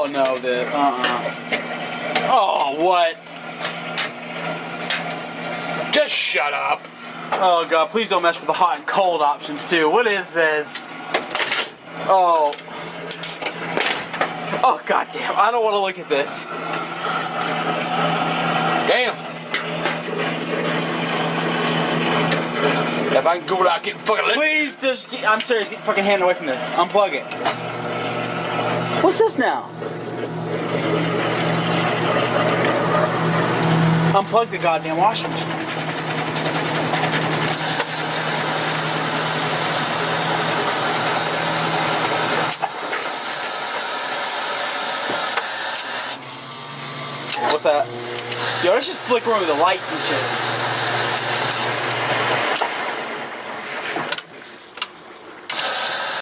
Oh no, Oh, what? Just shut up. Oh god, please don't mess with the hot and cold options too. What is this? Oh. Oh god damn, I don't want to look at this. Damn. If I can go without getting fucking lit. Please just I'm serious, get your fucking hand away from this. Unplug it. What's this now? Unplug the goddamn washing machine. What's that? Yo, let's just flick around with the lights and shit.